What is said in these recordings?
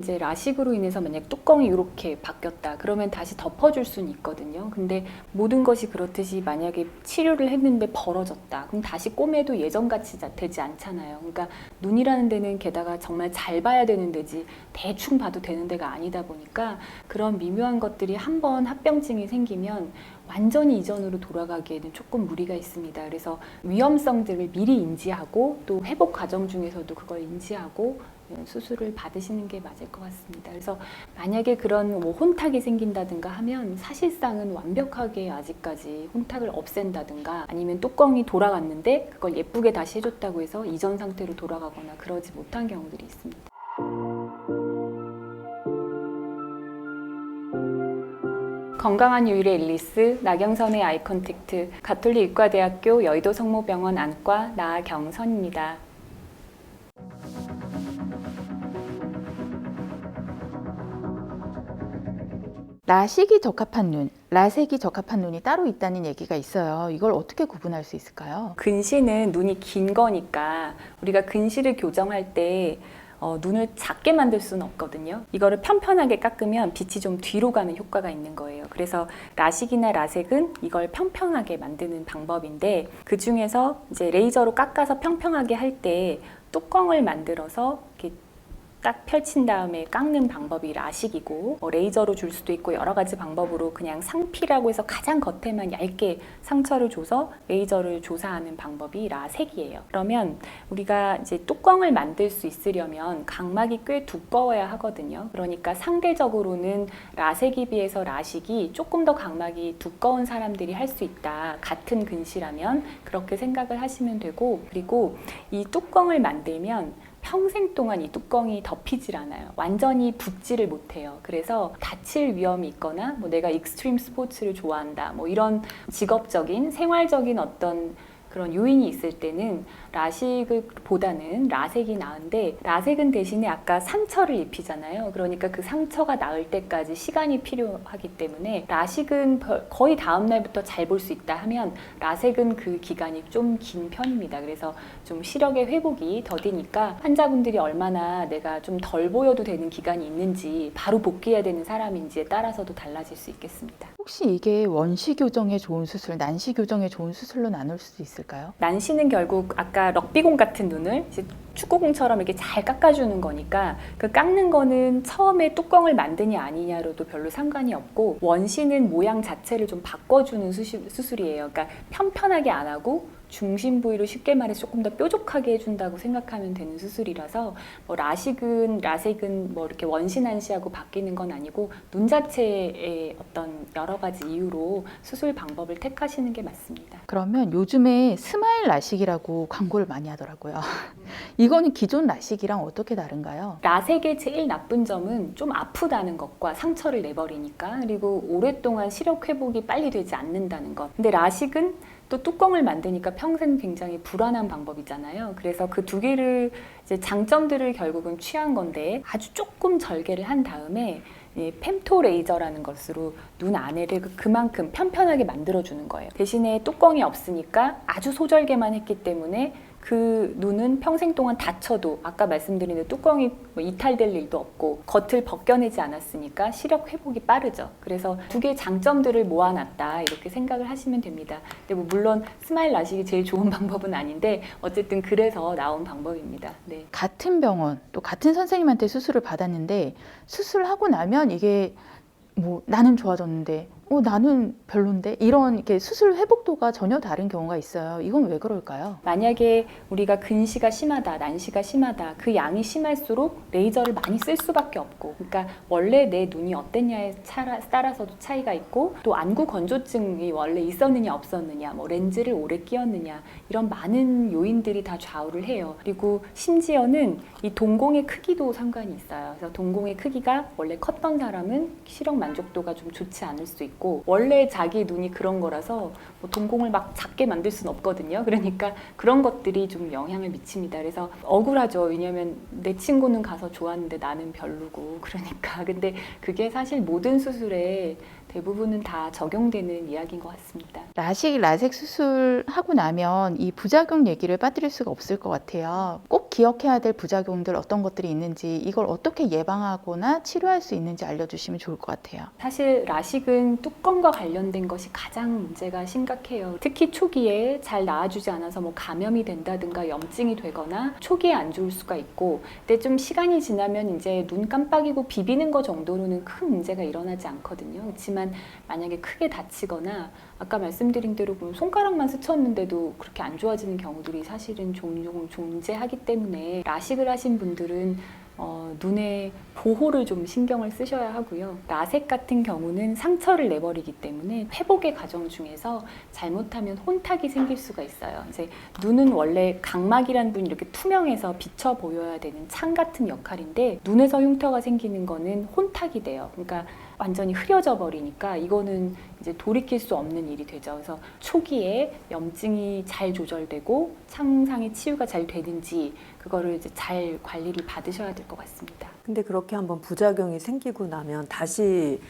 이제 라식으로 인해서 만약 뚜껑이 이렇게 바뀌었다 그러면 다시 덮어줄 수는 있거든요. 근데 모든 것이 그렇듯이 만약에 치료를 했는데 벌어졌다 그럼 다시 꼬매도 예전같이 되지 않잖아요. 그러니까 눈이라는 데는 게다가 정말 잘 봐야 되는 데지 대충 봐도 되는 데가 아니다 보니까 그런 미묘한 것들이 한번 합병증이 생기면 완전히 이전으로 돌아가기에는 조금 무리가 있습니다. 그래서 위험성들을 미리 인지하고 또 회복 과정 중에서도 그걸 인지하고 수술을 받으시는 게 맞을 것 같습니다. 그래서 만약에 그런 뭐 혼탁이 생긴다든가 하면 사실상은 완벽하게 아직까지 혼탁을 없앤다든가 아니면 뚜껑이 돌아갔는데 그걸 예쁘게 다시 해줬다고 해서 이전 상태로 돌아가거나 그러지 못한 경우들이 있습니다. 건강한 유일의 앨리스, 나경선의 아이컨택트, 가톨릭의과대학교 여의도성모병원 안과 나경선입니다. 라식이 적합한 눈, 라섹이 적합한 눈이 따로 있다는 얘기가 있어요. 이걸 어떻게 구분할 수 있을까요? 근시는 눈이 긴 거니까 우리가 근시를 교정할 때 눈을 작게 만들 수는 없거든요. 이거를 편편하게 깎으면 빛이 좀 뒤로 가는 효과가 있는 거예요. 그래서 라식이나 라섹은 이걸 평평하게 만드는 방법인데 그 중에서 이제 레이저로 깎아서 평평하게 할 때 뚜껑을 만들어서 이렇게 딱 펼친 다음에 깎는 방법이 라식이고 레이저로 줄 수도 있고 여러 가지 방법으로 그냥 상피라고 해서 가장 겉에만 얇게 상처를 줘서 레이저를 조사하는 방법이 라섹이에요. 그러면 우리가 이제 뚜껑을 만들 수 있으려면 각막이 꽤 두꺼워야 하거든요. 그러니까 상대적으로는 라섹에 비해서 라식이 조금 더 각막이 두꺼운 사람들이 할 수 있다. 같은 근시라면 그렇게 생각을 하시면 되고 그리고 이 뚜껑을 만들면 평생 동안 이 뚜껑이 덮이질 않아요. 완전히 붓지를 못해요. 그래서 다칠 위험이 있거나 뭐 내가 익스트림 스포츠를 좋아한다 뭐 이런 직업적인 생활적인 어떤 그런 요인이 있을 때는 라식보다는 라섹이 나은데 라섹은 대신에 아까 상처를 입히잖아요. 그러니까 그 상처가 나을 때까지 시간이 필요하기 때문에 라식은 거의 다음 날부터 잘 볼 수 있다 하면 라섹은 그 기간이 좀 긴 편입니다. 그래서 좀 시력의 회복이 더디니까 환자분들이 얼마나 내가 좀 덜 보여도 되는 기간이 있는지 바로 복귀해야 되는 사람인지에 따라서도 달라질 수 있겠습니다. 혹시 이게 원시 교정에 좋은 수술, 난시 교정에 좋은 수술로 나눌 수 있을까요? 난시는 결국 아까 럭비공 같은 눈을 이제 축구공처럼 이렇게 잘 깎아주는 거니까 그 깎는 거는 처음에 뚜껑을 만드냐 아니냐로도 별로 상관이 없고 원시는 모양 자체를 좀 바꿔주는 수술이에요. 그러니까 편편하게 안 하고 중심 부위로 쉽게 말해서 조금 더 뾰족하게 해준다고 생각하면 되는 수술이라서 뭐 라섹은 뭐 이렇게 원시 난시하고 바뀌는 건 아니고 눈 자체의 어떤 여러 가지 이유로 수술 방법을 택하시는 게 맞습니다. 그러면 요즘에 스마일 라식이라고 광고를 많이 하더라고요. 이거는 기존 라식이랑 어떻게 다른가요? 라섹의 제일 나쁜 점은 좀 아프다는 것과 상처를 내버리니까 그리고 오랫동안 시력 회복이 빨리 되지 않는다는 것. 근데 라식은 또 뚜껑을 만드니까 평생 굉장히 불안한 방법이잖아요. 그래서 그 두 개를 이제 장점들을 결국은 취한 건데 아주 조금 절개를 한 다음에 펜토 레이저라는 것으로 눈 안에를 그만큼 편편하게 만들어주는 거예요. 대신에 뚜껑이 없으니까 아주 소절개만 했기 때문에 그 눈은 평생 동안 다쳐도 아까 말씀드린 그 뚜껑이 뭐 이탈될 일도 없고 겉을 벗겨내지 않았으니까 시력 회복이 빠르죠. 그래서 두 개의 장점들을 모아놨다 이렇게 생각을 하시면 됩니다. 근데 뭐 물론 스마일 라식이 제일 좋은 방법은 아닌데 어쨌든 그래서 나온 방법입니다. 네. 같은 병원, 또 같은 선생님한테 수술을 받았는데 수술하고 나면 이게 뭐 나는 좋아졌는데 나는 별론데 이런 이렇게 수술 회복도가 전혀 다른 경우가 있어요. 이건 왜 그럴까요? 만약에 우리가 근시가 심하다, 난시가 심하다, 그 양이 심할수록 레이저를 많이 쓸 수밖에 없고, 그러니까 원래 내 눈이 어땠냐에 따라서도 차이가 있고, 또 안구 건조증이 원래 있었느냐 없었느냐, 뭐 렌즈를 오래 끼웠느냐, 이런 많은 요인들이 다 좌우를 해요. 그리고 심지어는 이 동공의 크기도 상관이 있어요. 그래서 동공의 크기가 원래 컸던 사람은 시력 만족도가 좀 좋지 않을 수 있고, 원래 자기 눈이 그런 거라서 뭐 동공을 막 작게 만들 수는 없거든요. 그러니까 그런 것들이 좀 영향을 미칩니다. 그래서 억울하죠. 왜냐하면 내 친구는 가서 좋았는데 나는 별로고 그러니까. 근데 그게 사실 모든 수술에 대부분은 다 적용되는 이야기인 것 같습니다. 라섹 수술하고 나면 이 부작용 얘기를 빠뜨릴 수가 없을 것 같아요. 꼭 기억해야 될 부작용들 어떤 것들이 있는지 이걸 어떻게 예방하거나 치료할 수 있는지 알려주시면 좋을 것 같아요. 사실 라식은 뚜껑과 관련된 것이 가장 문제가 심각해요. 특히 초기에 잘 나아주지 않아서 뭐 감염이 된다든가 염증이 되거나 초기에 안 좋을 수가 있고, 근데 좀 시간이 지나면 이제 눈 깜빡이고 비비는 거 정도로는 큰 문제가 일어나지 않거든요. 그렇지만 만약에 크게 다치거나 아까 말씀드린 대로 보면 손가락만 스쳤는데도 그렇게 안 좋아지는 경우들이 사실은 종종 존재하기 때문에 라식을 하신 분들은 눈의 보호를 좀 신경을 쓰셔야 하고요. 라섹 같은 경우는 상처를 내버리기 때문에 회복의 과정 중에서 잘못하면 혼탁이 생길 수가 있어요. 이제 눈은 원래 각막이라는 부분이 이렇게 투명해서 비쳐 보여야 되는 창 같은 역할인데 눈에서 흉터가 생기는 거는 혼탁이 돼요. 그러니까 완전히 흐려져 버리니까 이거는 이제 돌이킬 수 없는 일이 되죠. 그래서 초기에 염증이 잘 조절되고 창상의 치유가 잘 되는지 그거를 이제 잘 관리를 받으셔야 될 것 같습니다. 근데 그렇게 한번 부작용이 생기고 나면 다시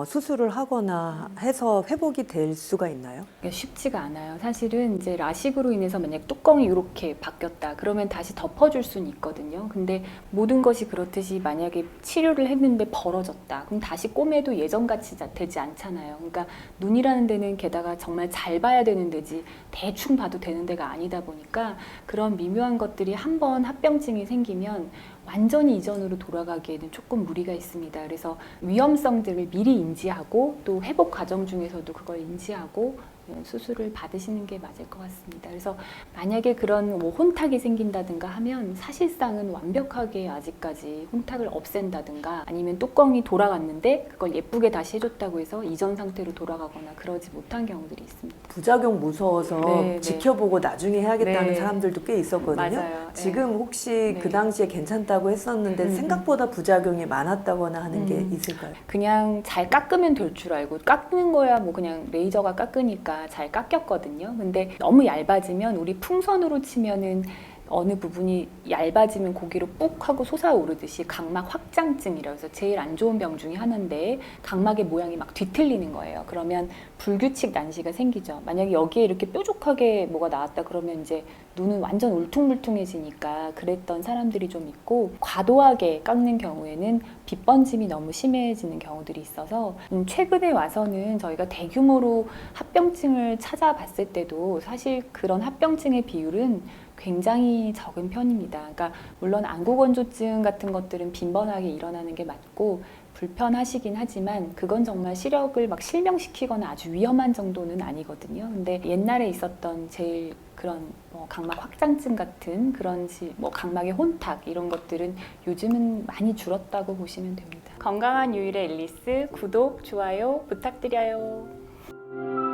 수술을 하거나 해서 회복이 될 수가 있나요? 쉽지가 않아요. 사실은 이제 라식으로 인해서 만약 뚜껑이 이렇게 바뀌었다 그러면 다시 덮어줄 수는 있거든요. 근데 모든 것이 그렇듯이 만약에 치료를 했는데 벌어졌다 그럼 다시 꼬매도 예전같이 되지 않잖아요. 그러니까 눈이라는 데는 게다가 정말 잘 봐야 되는 데지 대충 봐도 되는 데가 아니다 보니까 그런 미묘한 것들이 한번 합병증이 생기면 완전히 이전으로 돌아가기에는 조금 무리가 있습니다. 그래서 위험성들을 미리 인지하고 또 회복 과정 중에서도 그걸 인지하고 수술을 받으시는 게 맞을 것 같습니다. 그래서 만약에 그런 뭐 혼탁이 생긴다든가 하면 사실상은 완벽하게 아직까지 혼탁을 없앤다든가 아니면 뚜껑이 돌아갔는데 그걸 예쁘게 다시 해줬다고 해서 이전 상태로 돌아가거나 그러지 못한 경우들이 있습니다. 부작용 무서워서 네, 지켜보고 나중에 해야겠다는 네. 사람들도 꽤 있었거든요. 맞아요. 지금 혹시 네. 그 당시에 괜찮다고 했었는데 생각보다 부작용이 많았다거나 하는 게 있을까요? 그냥 잘 깎으면 될 줄 알고 깎는 거야 뭐 그냥 레이저가 깎으니까 잘 깎였거든요. 근데 너무 얇아지면 우리 풍선으로 치면은 어느 부분이 얇아지면 고기로 뿍 하고 솟아오르듯이 각막 확장증이라고 해서 제일 안 좋은 병 중에 하나인데 각막의 모양이 막 뒤틀리는 거예요. 그러면 불규칙 난시가 생기죠. 만약에 여기에 이렇게 뾰족하게 뭐가 나왔다 그러면 이제 눈은 완전 울퉁불퉁해지니까 그랬던 사람들이 좀 있고 과도하게 깎는 경우에는 빛 번짐이 너무 심해지는 경우들이 있어서 최근에 와서는 저희가 대규모로 합병증을 찾아봤을 때도 사실 그런 합병증의 비율은 굉장히 적은 편입니다. 그러니까 물론 안구건조증 같은 것들은 빈번하게 일어나는 게 맞고 불편하시긴 하지만 그건 정말 시력을 막 실명시키거나 아주 위험한 정도는 아니거든요. 근데 옛날에 있었던 제일 그런 뭐 각막 확장증 같은 그런 뭐 각막의 혼탁 이런 것들은 요즘은 많이 줄었다고 보시면 됩니다. 건강한 유일의 앨리스 구독, 좋아요 부탁드려요.